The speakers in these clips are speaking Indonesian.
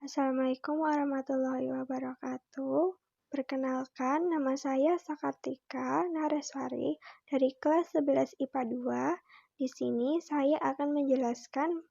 Assalamualaikum warahmatullahi wabarakatuh. Perkenalkan, nama saya Sakartika Nareswari dari kelas 11 IPA 2. Di sini saya akan menjelaskan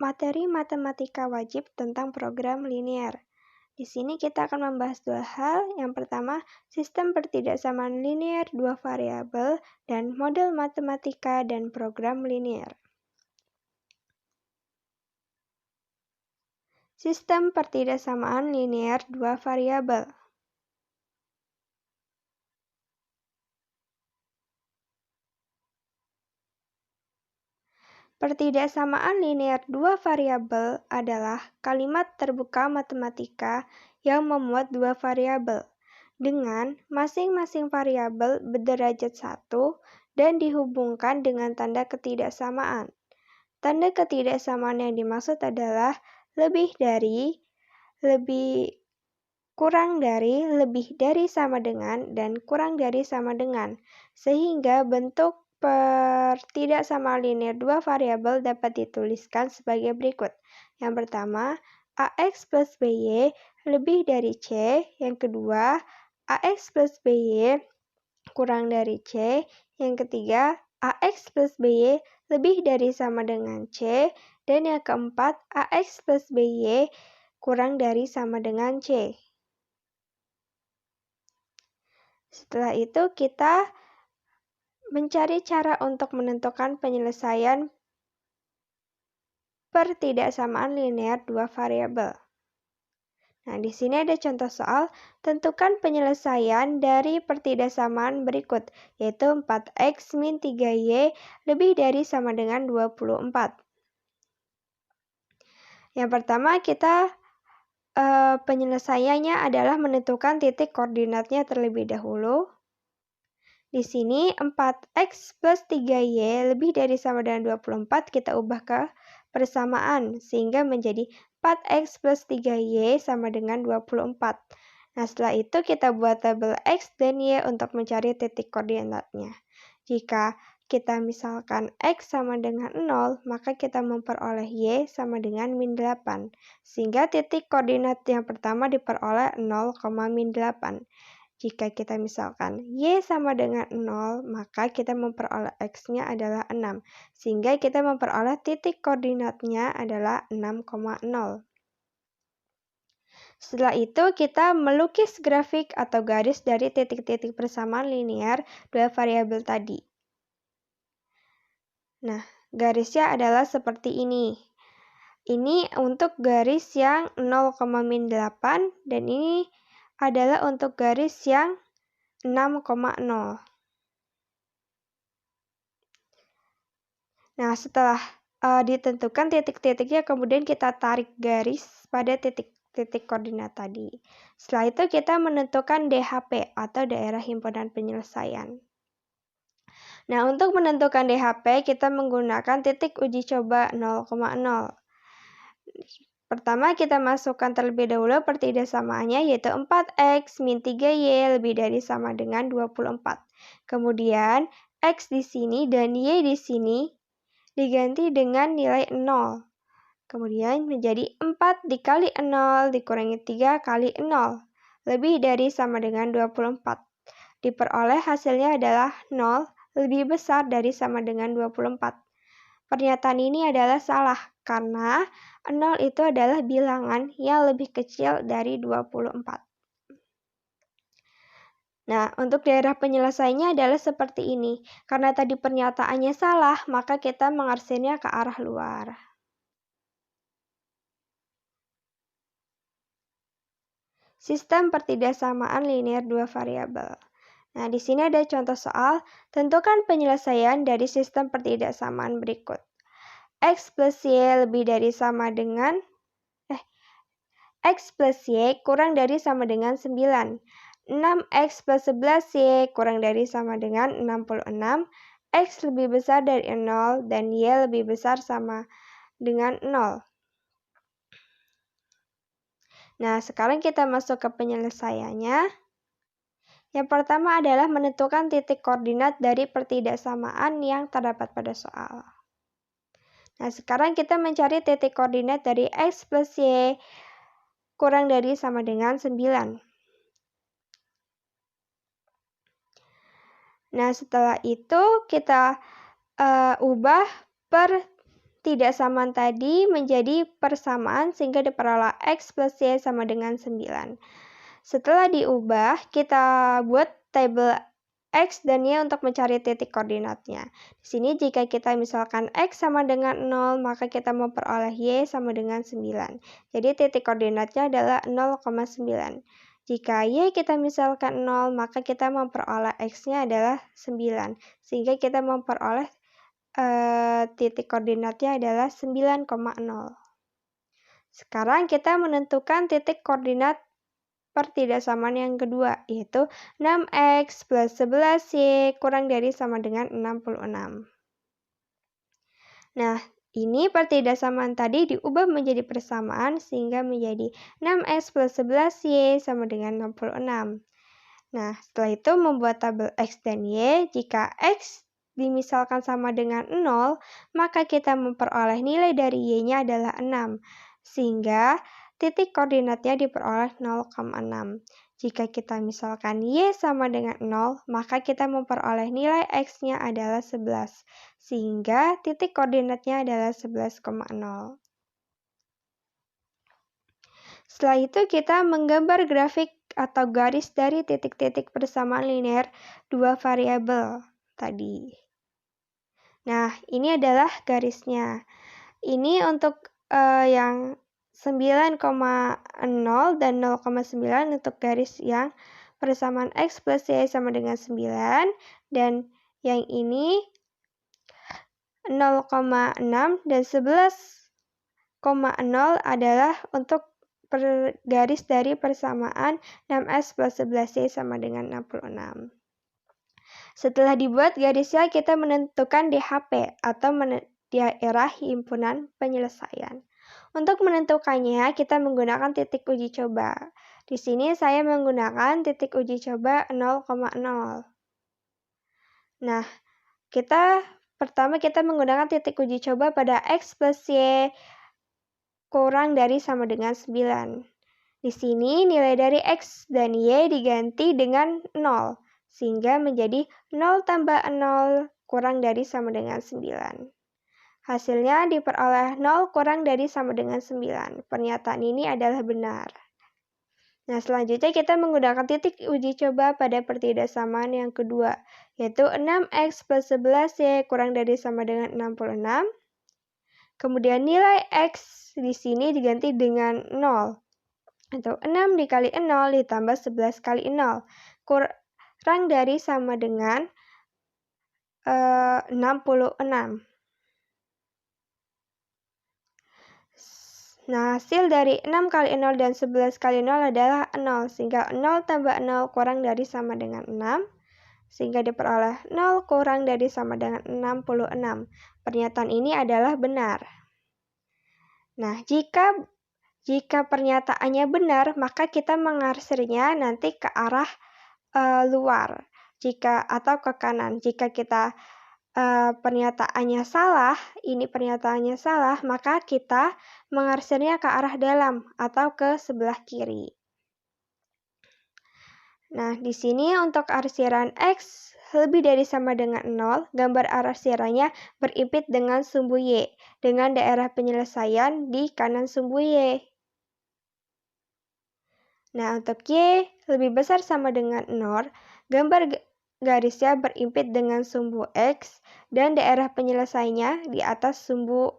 materi matematika wajib tentang program linier. Di sini kita akan membahas dua hal. Yang pertama, sistem pertidaksamaan linier dua variabel dan model matematika dan program linier. Sistem pertidaksamaan linier dua variabel. Pertidaksamaan linier dua variabel adalah kalimat terbuka matematika yang memuat dua variabel dengan masing-masing variabel berderajat 1 dan dihubungkan dengan tanda ketidaksamaan. Tanda ketidaksamaan yang dimaksud adalah lebih dari, kurang dari, lebih dari sama dengan, dan kurang dari sama dengan, sehingga bentuk pertidaksamaan linier dua variabel dapat dituliskan sebagai berikut. Yang pertama, AX plus BY lebih dari C. Yang kedua, AX plus BY kurang dari C. Yang ketiga, AX plus BY lebih dari sama dengan C. Dan yang keempat, AX plus BY kurang dari sama dengan C. Setelah itu kita mencari cara untuk menentukan penyelesaian pertidaksamaan linier dua variabel. Nah, di sini ada contoh soal, tentukan penyelesaian dari pertidaksamaan berikut, yaitu 4x min 3y lebih dari sama dengan 24. Yang pertama, kita penyelesaiannya adalah menentukan titik koordinatnya terlebih dahulu. Di sini 4x plus 3y lebih dari sama dengan 24 kita ubah ke persamaan sehingga menjadi 4x plus 3y sama dengan 24. Nah, setelah itu kita buat tabel x dan y untuk mencari titik koordinatnya. Jika kita misalkan x sama dengan 0, maka kita memperoleh y sama dengan min 8. Sehingga titik koordinat yang pertama diperoleh 0, min 8. Jika kita misalkan y sama dengan 0, maka kita memperoleh x-nya adalah 6. Sehingga kita memperoleh titik koordinatnya adalah 6,0. Setelah itu kita melukis grafik atau garis dari titik-titik persamaan linier dua variabel tadi. Nah, garisnya adalah seperti ini. Ini untuk garis yang 0, min 8 dan ini adalah untuk garis yang 6,0. Nah, setelah ditentukan titik-titiknya, kemudian kita tarik garis pada titik-titik koordinat tadi. Setelah itu kita menentukan DHP atau daerah himpunan penyelesaian. Nah, untuk menentukan DHP kita menggunakan titik uji coba 0,0. Pertama, kita masukkan terlebih dahulu pertidaksamaannya, yaitu 4x min 3y lebih dari sama dengan 24. Kemudian, x di sini dan y di sini diganti dengan nilai 0. Kemudian menjadi 4 dikali 0 dikurangi 3 kali 0. Lebih dari sama dengan 24. Diperoleh hasilnya adalah 0 lebih besar dari sama dengan 24. Pernyataan ini adalah salah karena 0 itu adalah bilangan yang lebih kecil dari 24. Nah, untuk daerah penyelesaiannya adalah seperti ini. Karena tadi pernyataannya salah, maka kita mengarsirnya ke arah luar. Sistem pertidaksamaan linier dua variabel. Nah, di sini ada contoh soal, tentukan penyelesaian dari sistem pertidaksamaan berikut. X plus Y lebih dari sama dengan X plus Y kurang dari sama dengan 9. 6X plus 11Y kurang dari sama dengan 66. X lebih besar dari 0 dan Y lebih besar sama dengan 0. Nah, sekarang kita masuk ke penyelesaiannya. Yang pertama adalah menentukan titik koordinat dari pertidaksamaan yang terdapat pada soal. Nah, sekarang kita mencari titik koordinat dari X plus Y kurang dari sama dengan 9. Nah, setelah itu kita ubah pertidaksamaan tadi menjadi persamaan sehingga diperoleh X plus Y sama dengan 9. Setelah diubah, kita buat tabel X dan Y untuk mencari titik koordinatnya. Di sini jika kita misalkan X sama dengan 0, maka kita memperoleh Y sama dengan 9. Jadi titik koordinatnya adalah 0,9. Jika Y kita misalkan 0, maka kita memperoleh X-nya adalah 9. Sehingga kita memperoleh titik koordinatnya adalah 9,0. Sekarang kita menentukan titik koordinat pertidaksamaan yang kedua, yaitu 6X plus 11Y kurang dari sama dengan 66. Nah, ini pertidaksamaan tadi diubah menjadi persamaan sehingga menjadi 6X plus 11Y sama dengan 66. Nah, setelah itu membuat tabel X dan Y. Jika X dimisalkan sama dengan 0, maka kita memperoleh nilai dari Y-nya adalah 6. Sehingga titik koordinatnya diperoleh 0,6. Jika kita misalkan Y sama dengan 0, maka kita memperoleh nilai X-nya adalah 11. Sehingga titik koordinatnya adalah 11,0. Setelah itu kita menggambar grafik atau garis dari titik-titik persamaan linear dua variabel tadi. Nah, ini adalah garisnya. Ini untuk yang 9,0 dan 0,9 untuk garis yang persamaan X plus Y sama dengan 9. Dan yang ini 0,6 dan 11,0 adalah untuk garis dari persamaan 6S plus 11Y sama dengan 66. Setelah dibuat garisnya, kita menentukan DHP atau daerah himpunan penyelesaian. Untuk menentukannya, kita menggunakan titik uji coba. Di sini saya menggunakan titik uji coba 0,0. Nah, pertama kita menggunakan titik uji coba pada X plus Y kurang dari sama dengan 9. Di sini nilai dari X dan Y diganti dengan 0, sehingga menjadi 0 tambah 0 kurang dari sama dengan 9. Hasilnya diperoleh 0 kurang dari sama dengan 9. Pernyataan ini adalah benar. Nah, selanjutnya kita menggunakan titik uji coba pada pertidaksamaan yang kedua, yaitu 6X plus 11Y kurang dari sama dengan 66. Kemudian nilai X di sini diganti dengan 0. Atau 6 dikali 0 ditambah 11 kali 0. Kurang dari sama dengan 66. Nah, hasil dari 6 kali 0 dan 11 kali 0 adalah 0. Sehingga 0 tambah 0 kurang dari sama dengan 6. Sehingga diperoleh 0 kurang dari sama dengan 66. Pernyataan ini adalah benar. Nah, jika pernyataannya benar, maka kita mengarsirnya nanti ke arah luar atau ke kanan. Jika kita pernyataannya salah, maka kita mengarsirnya ke arah dalam atau ke sebelah kiri. Nah, di sini untuk arsiran X lebih dari sama dengan 0, gambar arsirannya berimpit dengan sumbu Y, dengan daerah penyelesaian di kanan sumbu Y. Nah, untuk Y lebih besar sama dengan 0, gambar garisnya berimpit dengan sumbu X dan daerah penyelesaiannya di atas sumbu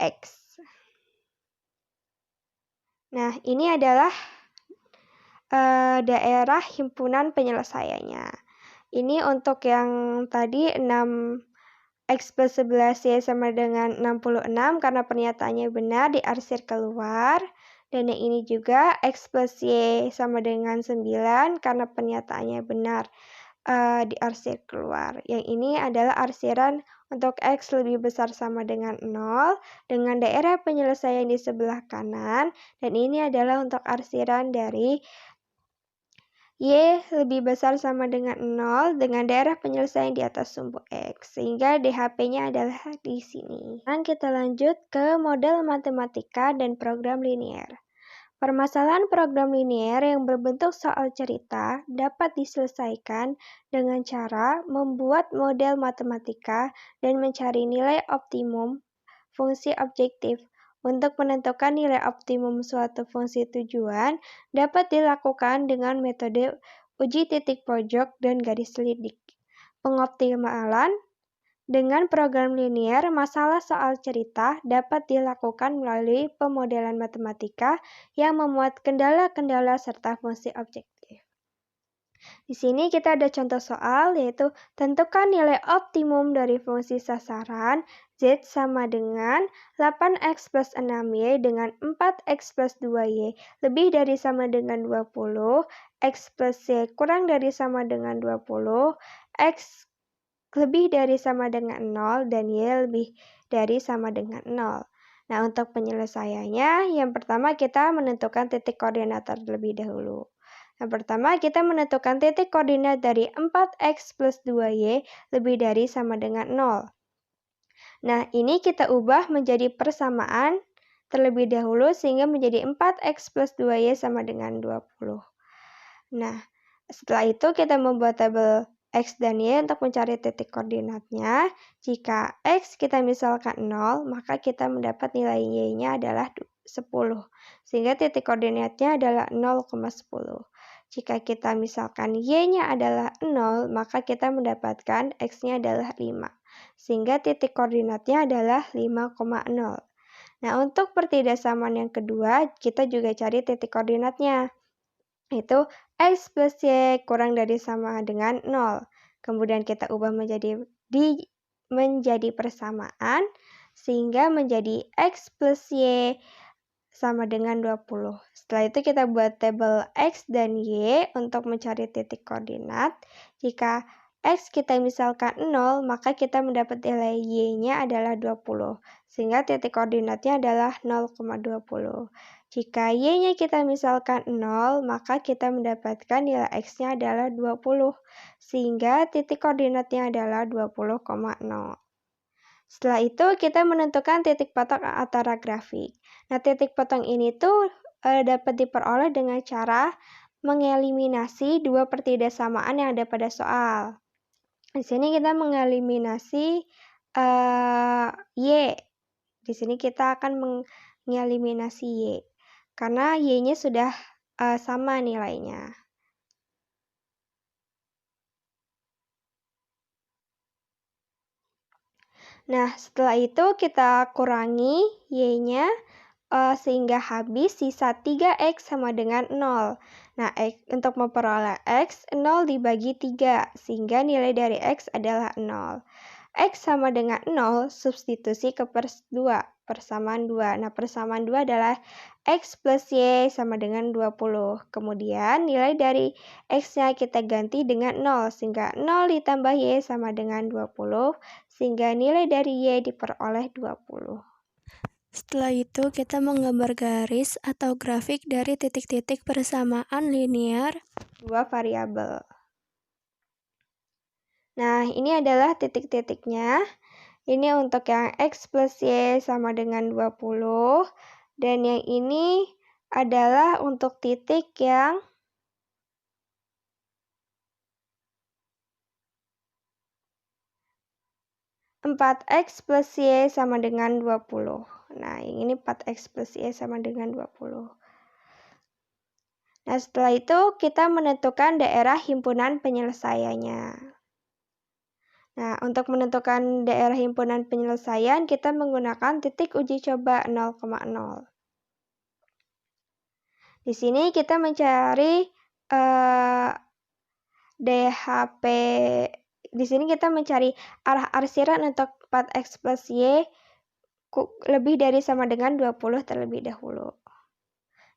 X. Nah, ini adalah daerah himpunan penyelesaiannya. Ini untuk yang tadi 6X plus 11Y sama dengan 66 karena pernyataannya benar diarsir keluar. Dan yang ini juga X plus Y sama dengan 9 karena pernyataannya benar diarsir keluar. Yang ini adalah arsiran untuk X lebih besar sama dengan 0 dengan daerah penyelesaian di sebelah kanan. Dan ini adalah untuk arsiran dari Y lebih besar sama dengan 0 dengan daerah penyelesaian di atas sumbu X, sehingga DHP-nya adalah di sini. Dan kita lanjut ke model matematika dan program linier. Permasalahan program linier yang berbentuk soal cerita dapat diselesaikan dengan cara membuat model matematika dan mencari nilai optimum fungsi objektif. Untuk menentukan nilai optimum suatu fungsi tujuan dapat dilakukan dengan metode uji titik pojok dan garis selidik. Pengoptimalan dengan program linier, masalah soal cerita dapat dilakukan melalui pemodelan matematika yang memuat kendala-kendala serta fungsi objektif. Di sini kita ada contoh soal, yaitu tentukan nilai optimum dari fungsi sasaran Z sama dengan 8x plus 6y dengan 4x plus 2y lebih dari sama dengan 20, x plus y kurang dari sama dengan 20, x lebih dari sama dengan 0, dan Y lebih dari sama dengan 0. Nah, untuk penyelesaiannya, yang pertama kita menentukan titik koordinat terlebih dahulu. Yang pertama, kita menentukan titik koordinat dari 4x plus 2y lebih dari sama dengan 0. Nah, ini kita ubah menjadi persamaan terlebih dahulu sehingga menjadi 4x plus 2y sama dengan 20. Nah, setelah itu kita membuat tabel X dan Y untuk mencari titik koordinatnya. Jika X kita misalkan 0, maka kita mendapat nilai Y-nya adalah 10. Sehingga titik koordinatnya adalah 0,10. Jika kita misalkan Y-nya adalah 0, maka kita mendapatkan X-nya adalah 5. Sehingga titik koordinatnya adalah 5,0. Nah, untuk pertidaksamaan yang kedua, kita juga cari titik koordinatnya, yaitu X plus Y kurang dari sama dengan 0. Kemudian kita ubah menjadi persamaan, sehingga menjadi X plus Y sama dengan 20. Setelah itu kita buat tabel X dan Y untuk mencari titik koordinat. Jika X kita misalkan 0, maka kita mendapat nilai Y-nya adalah 20. Sehingga titik koordinatnya adalah 0,20. Jika Y-nya kita misalkan 0, maka kita mendapatkan nilai X-nya adalah 20. Sehingga titik koordinatnya adalah 20,0. Setelah itu kita menentukan titik potong antara grafik. Nah, titik potong ini tuh dapat diperoleh dengan cara mengeliminasi dua pertidaksamaan yang ada pada soal. Di sini kita mengeliminasi Y. Di sini kita akan mengeliminasi Y. Karena Y-nya sudah sama nilainya. Nah, setelah itu kita kurangi Y-nya sehingga habis sisa 3x sama dengan 0. Nah, untuk memperoleh x, 0 dibagi 3, sehingga nilai dari x adalah 0. X sama dengan 0, substitusi ke 2, persamaan 2. Nah, persamaan 2 adalah X plus Y sama dengan 20. Kemudian nilai dari X-nya kita ganti dengan 0, sehingga 0 ditambah Y sama dengan 20, sehingga nilai dari Y diperoleh 20. Setelah itu, kita menggambar garis atau grafik dari titik-titik persamaan linear dua variabel. Nah, ini adalah titik-titiknya. Ini untuk yang X plus Y sama dengan 20. Dan yang ini adalah untuk titik yang 4x plus Y sama dengan 20. Nah, yang ini 4x plus Y sama dengan 20. Nah, setelah itu kita menentukan daerah himpunan penyelesaiannya. Nah, untuk menentukan daerah himpunan penyelesaian, kita menggunakan titik uji coba 0,0. Di sini kita mencari DHP. Di sini kita mencari arah arsiran untuk 4x plus Y lebih dari sama dengan 20 terlebih dahulu.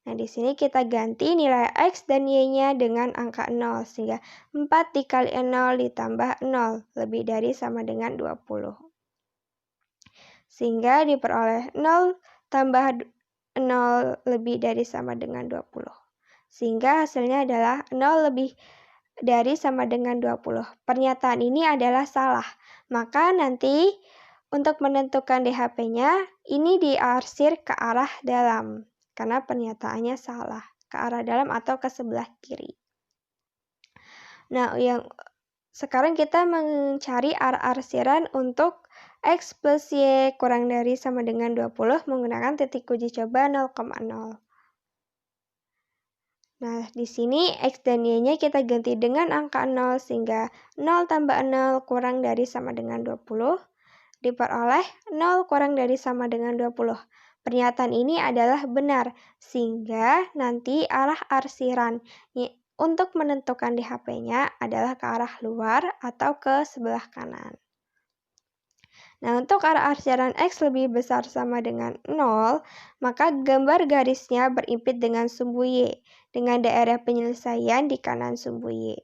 Nah, di sini kita ganti nilai X dan Y-nya dengan angka 0, sehingga 4 dikali 0 ditambah 0, lebih dari sama dengan 20. Sehingga diperoleh 0 tambah 0 lebih dari sama dengan 20. sehingga hasilnya adalah 0 lebih dari sama dengan 20. Pernyataan ini adalah salah. Maka nanti untuk menentukan DHP-nya, ini diarsir ke arah dalam, karena pernyataannya salah, ke arah dalam atau ke sebelah kiri. Nah, sekarang kita mencari arah arsiran untuk X plus Y kurang dari sama dengan 20 menggunakan titik uji coba 0,0. Nah, di sini X dan Y-nya kita ganti dengan angka 0, sehingga 0 tambah 0 kurang dari sama dengan 20, diperoleh 0 kurang dari sama dengan 20. Pernyataan ini adalah benar, sehingga nanti arah arsiran untuk menentukan DHP-nya adalah ke arah luar atau ke sebelah kanan. Nah, untuk arah arsiran X lebih besar sama dengan 0, maka gambar garisnya berimpit dengan sumbu Y, dengan daerah penyelesaian di kanan sumbu Y.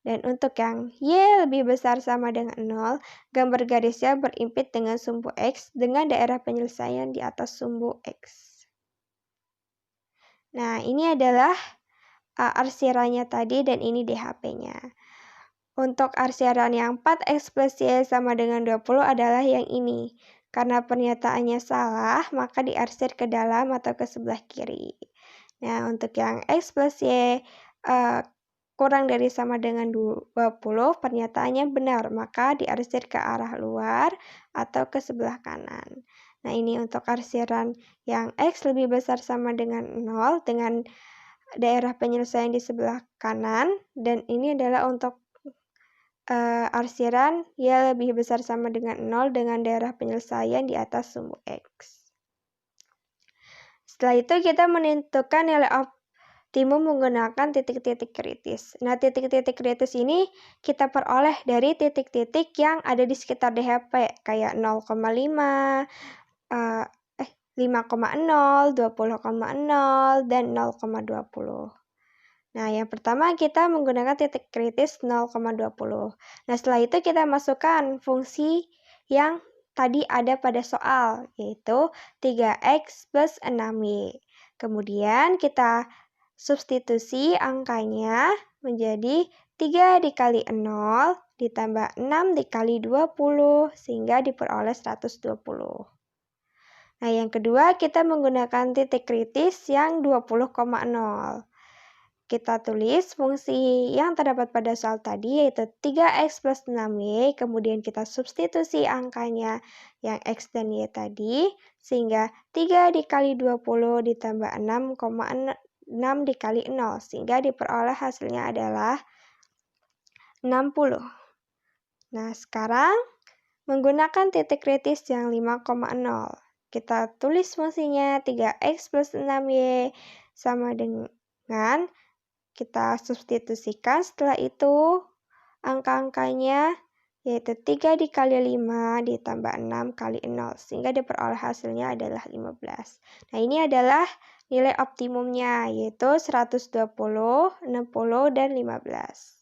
Dan untuk yang Y lebih besar sama dengan 0, gambar garisnya berimpit dengan sumbu X dengan daerah penyelesaian di atas sumbu X. Nah, ini adalah arsirannya tadi dan ini DHP-nya. Untuk arsiran yang 4X plus Y sama dengan 20 adalah yang ini. Karena pernyataannya salah, maka diarsir ke dalam atau ke sebelah kiri. Nah, untuk yang X plus Y kurang dari sama dengan 20, pernyataannya benar, maka diarsir ke arah luar atau ke sebelah kanan. Nah, ini untuk arsiran yang X lebih besar sama dengan 0 dengan daerah penyelesaian di sebelah kanan, dan ini adalah untuk arsiran Y lebih besar sama dengan 0 dengan daerah penyelesaian di atas sumbu X. Setelah itu kita menentukan nilai optimum menggunakan titik-titik kritis. Nah, titik-titik kritis ini kita peroleh dari titik-titik yang ada di sekitar DHP, kayak 0,5, 5,0, 20,0, dan 0,20. Nah, yang pertama kita menggunakan titik kritis 0,20. Nah, setelah itu kita masukkan fungsi yang tadi ada pada soal, yaitu 3X plus 6Y. Kemudian kita substitusi angkanya menjadi 3 dikali 0 ditambah 6 dikali 20, sehingga diperoleh 120. Nah, yang kedua kita menggunakan titik kritis yang 20,0. Kita tulis fungsi yang terdapat pada soal tadi, yaitu 3X plus 6Y, kemudian kita substitusi angkanya yang X dan Y tadi, sehingga 3 dikali 20 ditambah 6 dikali 0, sehingga diperoleh hasilnya adalah 60. Nah, sekarang menggunakan titik kritis yang 5,0. Kita tulis fungsinya 3X plus 6Y sama dengan kita substitusikan setelah itu angka-angkanya, yaitu 3 dikali 5 ditambah 6 kali 0, sehingga diperoleh hasilnya adalah 15. Nah, ini adalah nilai optimumnya, yaitu 120, 60, dan 15.